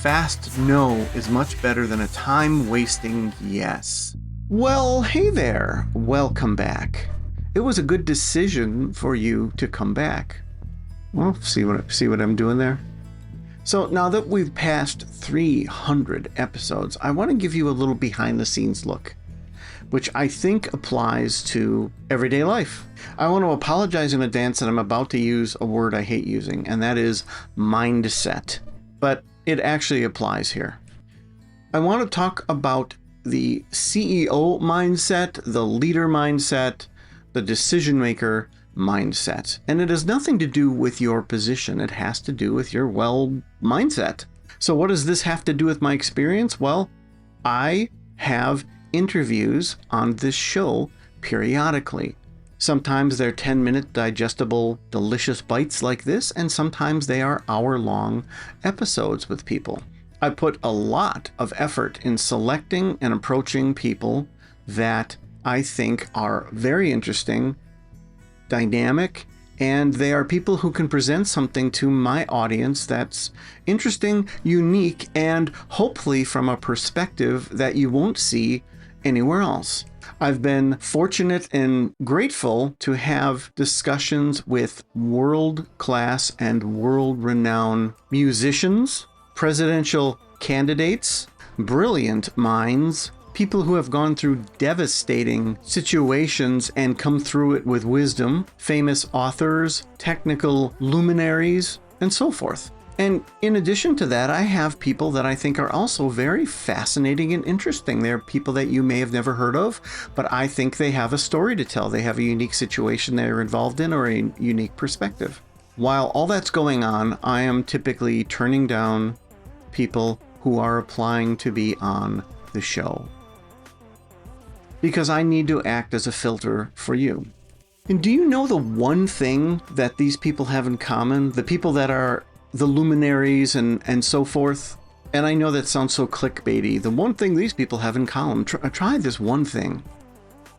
fast no is much better than a time-wasting yes. Well, hey there. Welcome back. It was a good decision for you to come back. Well, see what I'm doing there? So now that we've passed 300 episodes, I want to give you a little behind-the-scenes look, which I think applies to everyday life. I want to apologize in advance that I'm about to use a word I hate using, and that is mindset. But it actually applies here. I want to talk about the CEO mindset, the leader mindset, the decision maker mindset. And it has nothing to do with your position. It has to do with your mindset. So what does this have to do with my experience? Well, I have interviews on this show periodically. Sometimes they're 10-minute digestible, delicious bites like this, and sometimes they are hour-long episodes with people. I put a lot of effort in selecting and approaching people that I think are very interesting, dynamic, and they are people who can present something to my audience that's interesting, unique, and hopefully from a perspective that you won't see anywhere else. I've been fortunate and grateful to have discussions with world-class and world-renowned musicians, presidential candidates, brilliant minds, people who have gone through devastating situations and come through it with wisdom, famous authors, technical luminaries, and so forth. And in addition to that, I have people that I think are also very fascinating and interesting. They're people that you may have never heard of, but I think they have a story to tell. They have a unique situation they're involved in or a unique perspective. While all that's going on, I am typically turning down people who are applying to be on the show, because I need to act as a filter for you. And do you know the one thing that these people have in common? The people that are the luminaries and so forth. And I know that sounds so clickbaity. The one thing these people have in common, try this one thing.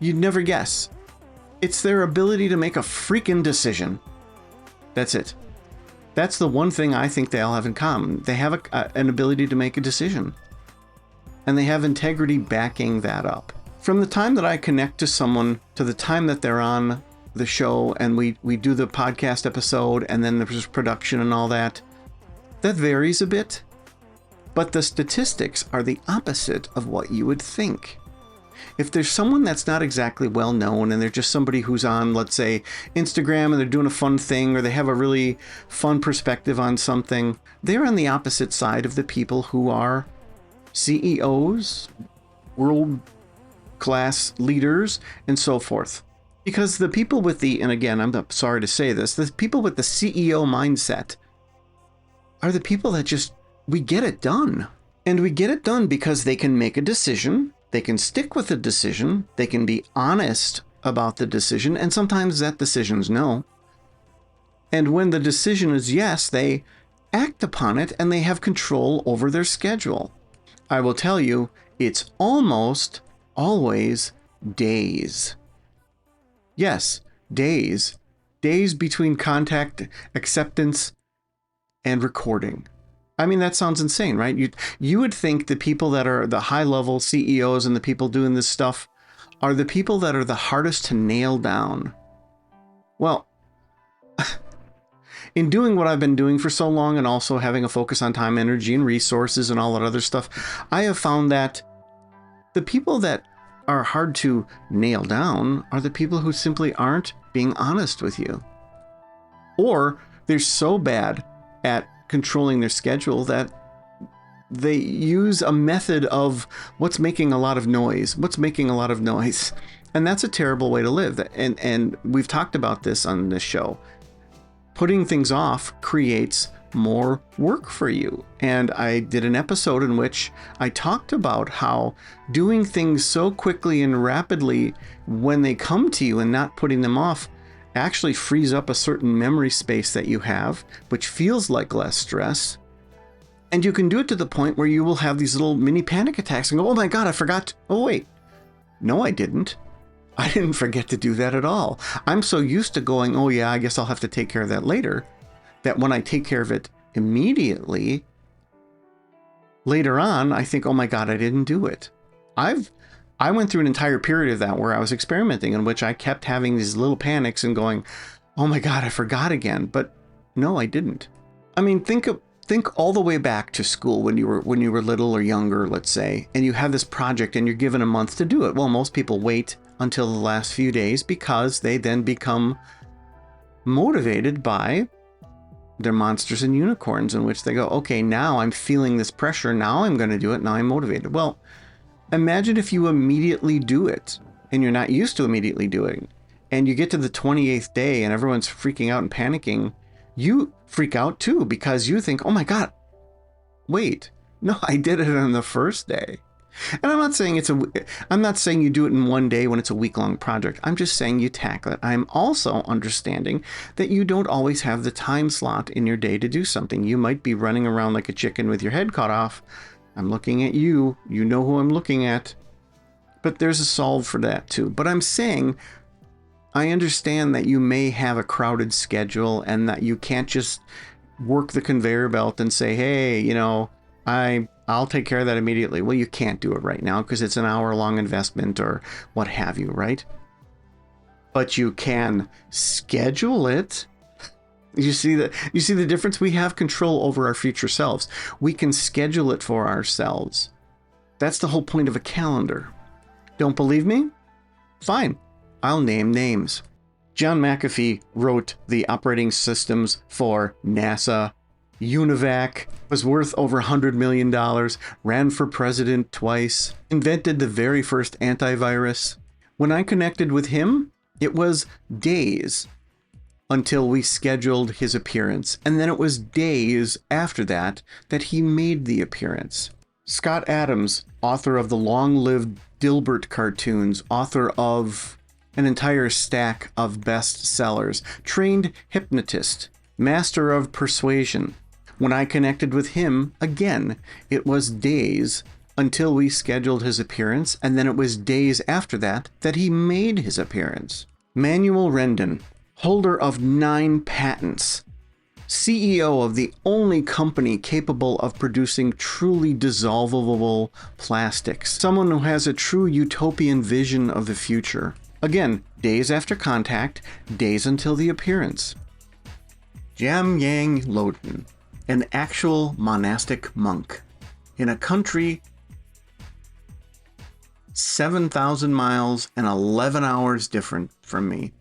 You'd never guess. It's their ability to make a freaking decision. That's it. That's the one thing I think they all have in common. They have an ability to make a decision. And they have integrity backing that up. From the time that I connect to someone to the time that they're on the show and we do the podcast episode and then there's production and all that, that varies a bit. But the statistics are the opposite of what you would think. If there's someone that's not exactly well known and they're just somebody who's on, let's say, Instagram and they're doing a fun thing or they have a really fun perspective on something, they're on the opposite side of the people who are CEOs, world-class leaders, and so forth. Because the people with and again, I'm sorry to say this, the people with the CEO mindset are the people that we get it done. And we get it done because they can make a decision, they can stick with the decision, they can be honest about the decision, and sometimes that decision's no. And when the decision is yes, they act upon it and they have control over their schedule. I will tell you, it's almost always days. Yes, days. Days between contact, acceptance, and recording. I mean, that sounds insane, right? You would think the people that are the high-level CEOs and the people doing this stuff are the people that are the hardest to nail down. Well, in doing what I've been doing for so long and also having a focus on time, energy, and resources and all that other stuff, I have found that the people that are hard to nail down are the people who simply aren't being honest with you. Or they're so bad at controlling their schedule that they use a method of what's making a lot of noise. And that's a terrible way to live. And we've talked about this on this show. Putting things off creates more work for you. And I did an episode in which I talked about how doing things so quickly and rapidly when they come to you and not putting them off actually frees up a certain memory space that you have, which feels like less stress. And you can do it to the point where you will have these little mini panic attacks and go, oh my God, I forgot. Oh wait, no, I didn't. I didn't forget to do that at all. I'm so used to going, oh yeah, I guess I'll have to take care of that later, that when I take care of it immediately, Later on, I think, oh my God, I didn't do it. I went through an entire period of that where I was experimenting, in which I kept having these little panics and going, oh my God, I forgot again. But no, I didn't. I mean, think all the way back to school when you were little or younger, let's say, and you have this project and you're given a month to do it. Well, most people wait until the last few days because they then become motivated by their monsters and unicorns, in which they go, okay, now I'm feeling this pressure. Now I'm going to do it. Now I'm motivated. Well, imagine if you immediately do it and you're not used to immediately doing, and you get to the 28th day and everyone's freaking out and panicking. You freak out too because you think, oh my God, wait, no, I did it on the first day. And I'm not saying you do it in one day when it's a week-long project. I'm just saying you tackle it. I'm also understanding that you don't always have the time slot in your day to do something. You might be running around like a chicken with your head cut off. I'm looking at you. You know who I'm looking at. But there's a solve for that too. But I'm saying I understand that you may have a crowded schedule and that you can't just work the conveyor belt and say, hey, I'll take care of that immediately. Well, you can't do it right now because it's an hour-long investment or what have you, right? But you can schedule it. You see the difference? We have control over our future selves. We can schedule it for ourselves. That's the whole point of a calendar. Don't believe me? Fine. I'll name names. John McAfee wrote the operating systems for NASA. UNIVAC was worth over $100 million, ran for president twice, invented the very first antivirus. When I connected with him, it was days until we scheduled his appearance, and then it was days after that that he made the appearance. Scott Adams, author of the long-lived Dilbert cartoons, author of an entire stack of bestsellers, trained hypnotist, master of persuasion. When I connected with him, again, it was days until we scheduled his appearance, and then it was days after that that he made his appearance. Manuel Rendon, holder of 9 patents, CEO of the only company capable of producing truly dissolvable plastics, someone who has a true utopian vision of the future. Again, days after contact, days until the appearance. Jamyang Loden, an actual monastic monk in a country 7,000 miles and 11 hours different from me.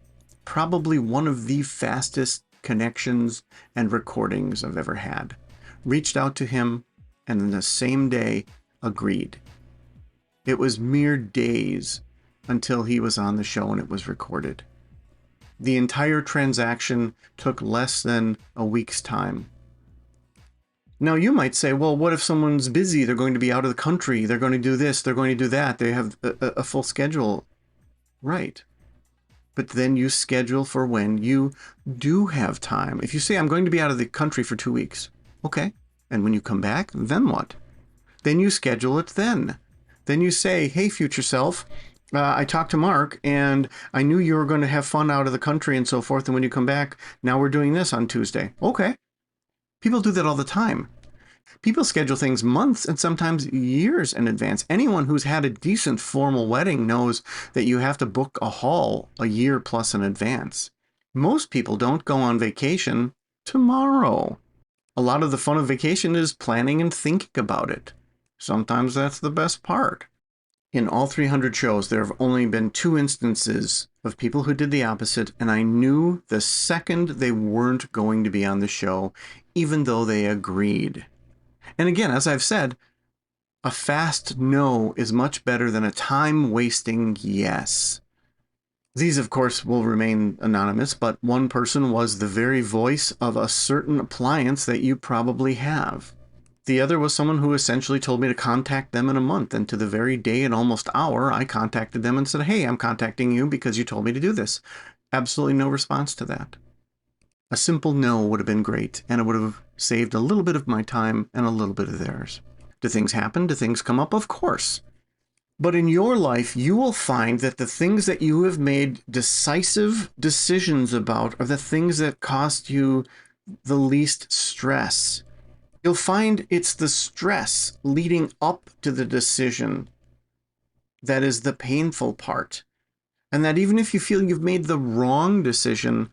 Probably one of the fastest connections and recordings I've ever had. Reached out to him and in the same day agreed. It was mere days until he was on the show and it was recorded. The entire transaction took less than a week's time. Now you might say, well, what if someone's busy? They're going to be out of the country. They're going to do this. They're going to do that. They have a full schedule. Right. But then you schedule for when you do have time. If you say, I'm going to be out of the country for 2 weeks. Okay. And when you come back, then what? Then you schedule it then. Then you say, hey, future self, I talked to Mark and I knew you were going to have fun out of the country and so forth. And when you come back, now we're doing this on Tuesday. Okay. People do that all the time. People schedule things months and sometimes years in advance. Anyone who's had a decent formal wedding knows that you have to book a hall a year plus in advance. Most people don't go on vacation tomorrow. A lot of the fun of vacation is planning and thinking about it. Sometimes that's the best part. In all 300 shows, there have only been 2 instances of people who did the opposite, and I knew the second they weren't going to be on the show, even though they agreed. And again, as I've said, a fast no is much better than a time-wasting yes. These, of course, will remain anonymous, but one person was the very voice of a certain appliance that you probably have. The other was someone who essentially told me to contact them in a month, and to the very day and almost hour, I contacted them and said, hey, I'm contacting you because you told me to do this. Absolutely no response to that. A simple no would have been great, and it would have saved a little bit of my time and a little bit of theirs. Do things happen? Do things come up? Of course. But in your life, you will find that the things that you have made decisive decisions about are the things that cost you the least stress. You'll find it's the stress leading up to the decision that is the painful part. And that even if you feel you've made the wrong decision,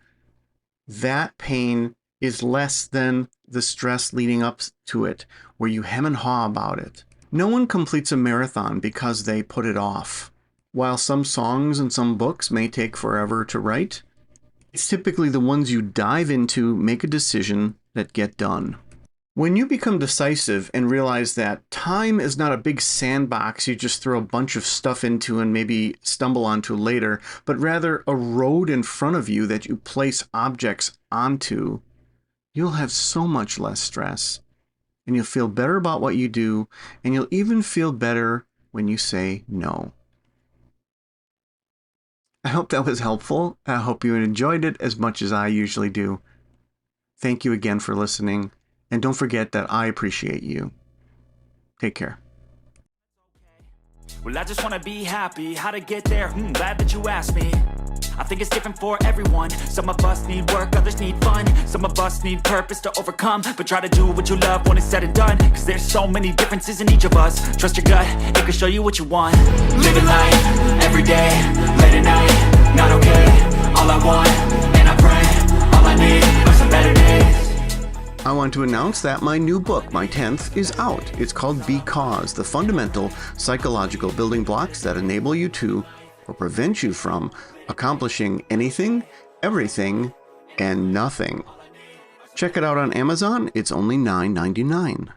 that pain is less than the stress leading up to it, where you hem and haw about it. No one completes a marathon because they put it off. While some songs and some books may take forever to write, it's typically the ones you dive into, make a decision, that get done. When you become decisive and realize that time is not a big sandbox you just throw a bunch of stuff into and maybe stumble onto later, but rather a road in front of you that you place objects onto, you'll have so much less stress. And you'll feel better about what you do, and you'll even feel better when you say no. I hope that was helpful. I hope you enjoyed it as much as I usually do. Thank you again for listening. And don't forget that I appreciate you. Take care. Well, I just wanna be happy. How to get there? Glad that you asked me. I think it's different for everyone. Some of us need work, others need fun. Some of us need purpose to overcome. But try to do what you love when it's said and done. Cause there's so many differences in each of us. Trust your gut, it can show you what you want. Living life, every day, late at night, not okay. All I want, and I pray, all I need are some better days. I want to announce that my new book, my 10th, is out. It's called Because, the fundamental psychological building blocks that enable you to, or prevent you from, accomplishing anything, everything, and nothing. Check it out on Amazon. It's only $9.99.